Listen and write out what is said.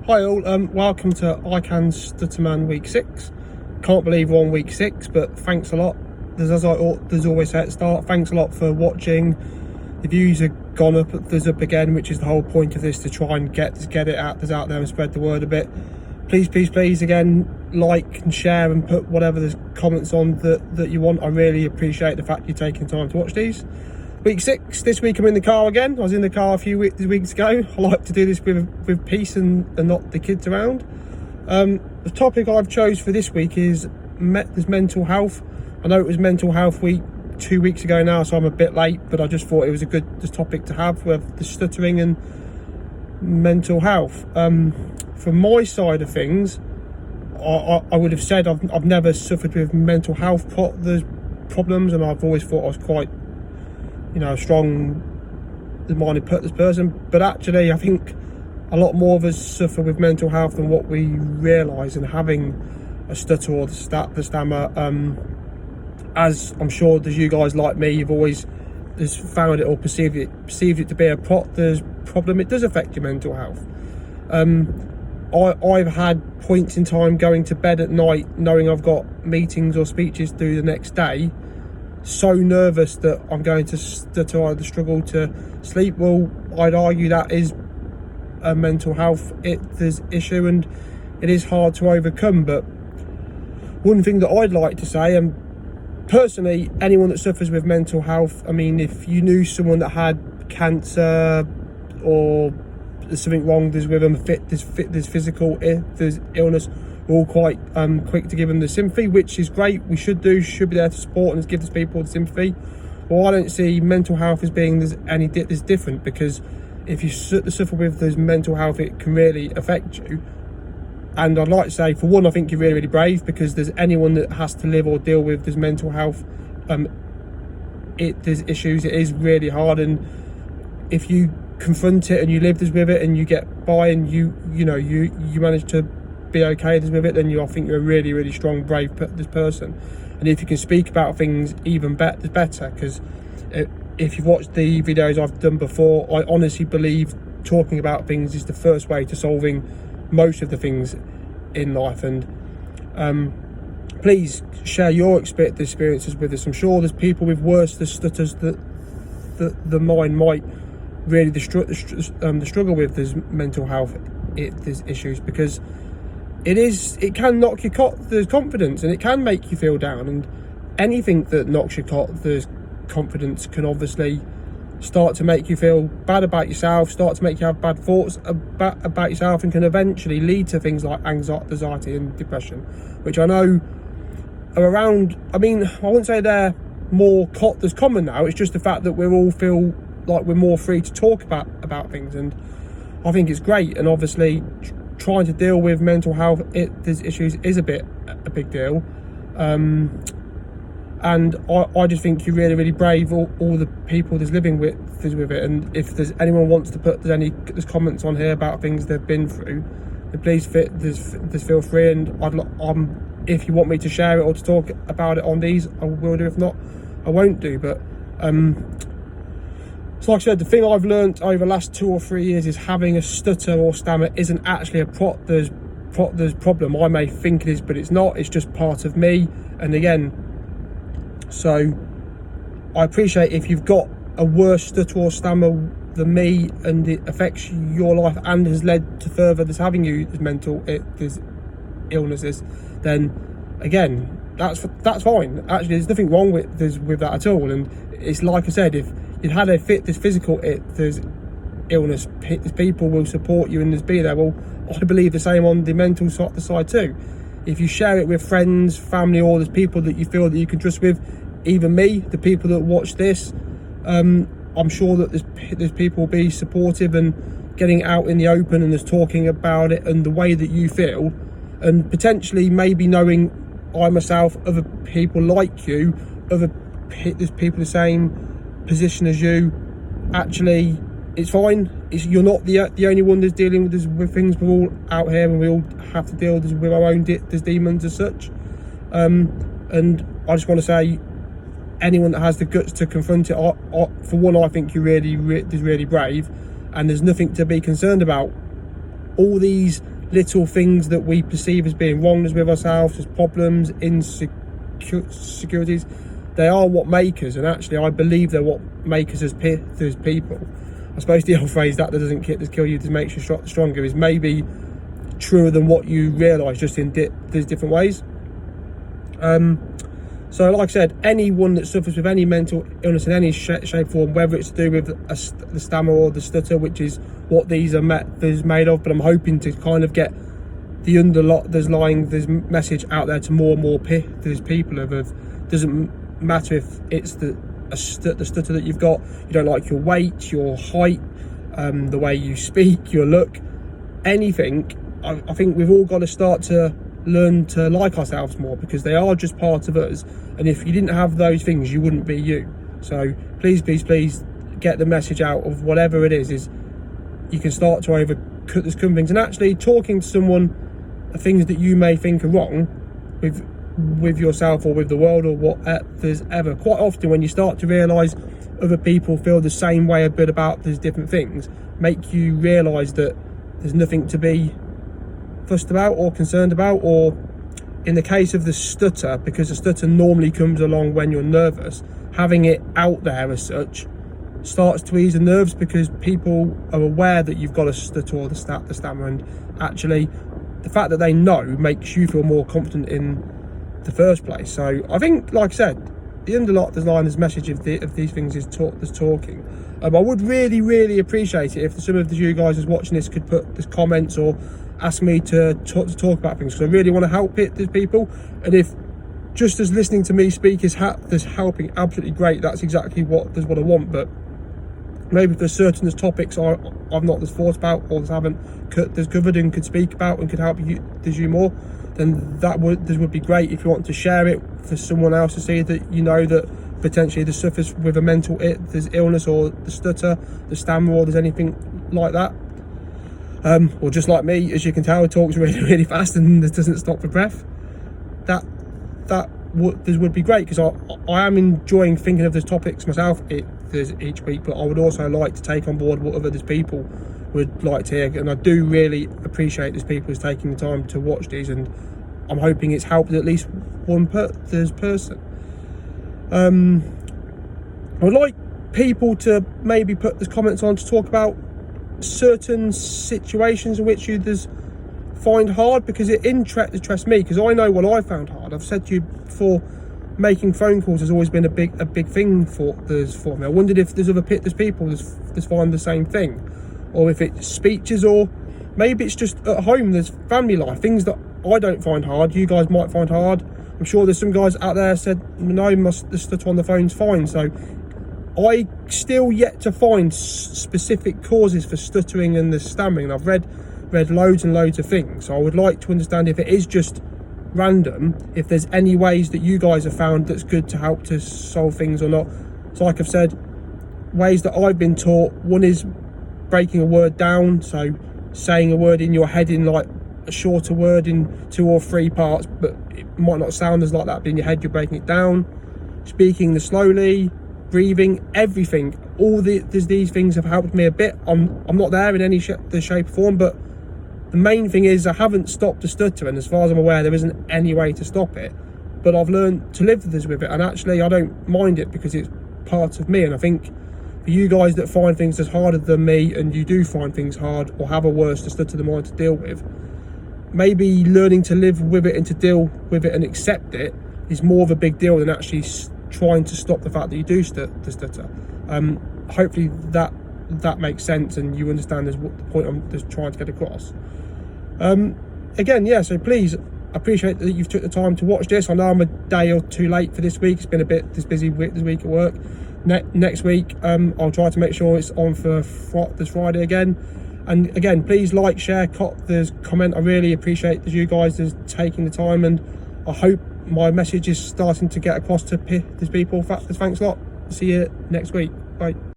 Hi all, welcome to I Can Stutterman week 6. Can't believe we're on week 6, but thanks a lot. As there's always at the start, thanks a lot for watching. The views have gone up, there's up again, which is the whole point of this, to try and get it out there and spread the word a bit. Please again, like and share and put whatever there's comments on that you want. I really appreciate the fact you're taking time to watch these. Week 6, this week I'm in the car again. I was in the car a few weeks ago. I like to do this with peace and not the kids around. The topic I've chose for this week is mental health. I know it was mental health week 2 weeks ago now, so I'm a bit late, but I just thought it was a good topic to have with the stuttering and mental health. From my side of things, I would have said I've never suffered with mental health problems, and I've always thought I was quite, strong-minded person. But actually, I think a lot more of us suffer with mental health than what we realise. And having a stutter or the stammer, as I'm sure there's you guys like me, you've always just found it or perceived it to be a problem. It does affect your mental health. I've had points in time going to bed at night knowing I've got meetings or speeches to do the next day, so nervous that I'm going to stutter, either struggle to sleep. Well, I'd argue that is a mental health issue, and it is hard to overcome. But one thing that I'd like to say, and personally, anyone that suffers with mental health, I mean, if you knew someone that had cancer or there's something wrong, there's with them, there's physical, there's illness, we're all quite quick to give them the sympathy, which is great. We should be there to support and give these people the sympathy. Well, I don't see mental health as being there's different, because if you suffer with this mental health, it can really affect you. And I'd like to say, for one, I think you're really, really brave, because there's anyone that has to live or deal with this mental health, there's issues. It is really hard, and if you confront it and you live with it and you get by and you manage to be okay with it, then I think you're a really, really strong, brave person. And if you can speak about things, even better, because if you've watched the videos I've done before, I honestly believe talking about things is the first way to solving most of the things in life. And please share your experiences with us. I'm sure there's people with worse stutters that mine might really the struggle with this mental health there's issues, because it can knock your confidence, and it can make you feel down. And anything that knocks your confidence can obviously start to make you feel bad about yourself, start to make you have bad thoughts about yourself, and can eventually lead to things like anxiety and depression, which I know are around. I mean, I wouldn't say they're more common now. It's just the fact that we all feel like we're more free to talk about things, and I think it's great. And obviously trying to deal with mental health there's issues is a big deal, and I just think you're really, really brave, all the people that's living with it. And if there's anyone wants to put there's comments on here about things they've been through, then please feel free. And if you want me to share it or to talk about it on these, I will do. If not, I won't do. But so like I said, the thing I've learned over the last 2 or 3 years is having a stutter or stammer isn't actually a problem. I may think it is, but it's not. It's just part of me. And again, so I appreciate if you've got a worse stutter or stammer than me, and it affects your life and has led to further this having you this illnesses, then again, that's fine. Actually, there's nothing wrong with that at all. And it's like I said, if you had this physical there's illness, people will support you and there's be there. Well, I believe the same on the mental side too. If you share it with friends, family, or there's people that you feel that you can trust with, even me, the people that watch this, I'm sure that there's people will be supportive and getting out in the open and just talking about it and the way that you feel, and potentially maybe knowing I myself, other people like you, there's people the same position as you. Actually, it's fine. You're not the only one that's dealing with things. We're all out here, and we all have to deal with our own demons as such. And I just want to say, anyone that has the guts to confront it, for one, I think you're really brave, and there's nothing to be concerned about. All these little things that we perceive as being wrongs with ourselves, as problems, insecurities, they are what make us. And actually, I believe they're what make us as people. I suppose the old phrase that doesn't kill you just makes you stronger is maybe truer than what you realise, just in these different ways. So like I said, anyone that suffers with any mental illness in any shape, form, whether it's to do with the stammer or the stutter, which is what these are made of, but I'm hoping to kind of get the underlying message out there to more and more people of doesn't matter if it's the stutter that you've got, you don't like your weight, your height, the way you speak, your look, anything. I think we've all got to start to learn to like ourselves more, because they are just part of us, and if you didn't have those things, you wouldn't be you. So please get the message out of whatever it is you can start to overcome things. And actually talking to someone of things that you may think are wrong with yourself or with the world or whatever, quite often when you start to realise other people feel the same way a bit about these different things, make you realise that there's nothing to be fussed about or concerned about. Or in the case of the stutter, because the stutter normally comes along when you're nervous, having it out there as such starts to ease the nerves, because people are aware that you've got a stutter or the stammer, and actually the fact that they know makes you feel more confident in the first place. So I think, like I said, the underlying message of these things is talking. I would really appreciate it if some of you guys who's watching this could put the comments or ask me to talk about things, because I really want to help these people. And if just as listening to me speak is helping, absolutely great, that's exactly what I want. But maybe if there's certain topics I've not thought about or haven't covered and could speak about and could help you more, then this would be great. If you want to share it for someone else to see that you know that potentially they suffers with a mental illness, or the stutter, the stammer, or there's anything like that. Or just like me, as you can tell, talks really fast and doesn't stop for breath. This would be great, because I am enjoying thinking of those topics myself each week, but I would also like to take on board what other people would like to hear, and I do really appreciate these people who's taking the time to watch these, and I'm hoping it's helped at least one person. I would like people to maybe put the comments on to talk about certain situations in which you find hard, because it interests me, because I know what I found hard. I've said to you before, making phone calls has always been a big thing for me. I wondered if there's people that find the same thing, or if it's speeches, or maybe it's just at home, there's family life, things that I don't find hard, you guys might find hard. I'm sure there's some guys out there said, no, the stutter on the phone's fine. So I still yet to find specific causes for stuttering and the stammering, and I've read loads and loads of things. So I would like to understand if it is just random, if there's any ways that you guys have found that's good to help to solve things or not. So like I've said, ways that I've been taught, one is breaking a word down, so saying a word in your head in like a shorter word in 2 or 3 parts, but it might not sound as like that, but in your head you're breaking it down. Speaking slowly, breathing, everything, these things have helped me a bit. I'm not there in any shape or form, but the main thing is I haven't stopped the stutter, and as far as I'm aware there isn't any way to stop it, but I've learned to live with it, and actually I don't mind it because it's part of me. And I think for you guys that find things as harder than me, and you do find things hard or have a worse stutter than mine to deal with, maybe learning to live with it and to deal with it and accept it is more of a big deal than actually trying to stop the fact that you do stutter. Hopefully that makes sense and you understand what the point I'm just trying to get across. Again, yeah, so please, I appreciate that you've took the time to watch this. I know I'm a day or two late for this week. It's been a bit busy this week at work. Next week I'll try to make sure it's on for this Friday again. And again, please like, share, comment. I really appreciate you guys taking the time, and I hope my message is starting to get across to these people. Thanks a lot. See you next week. Bye.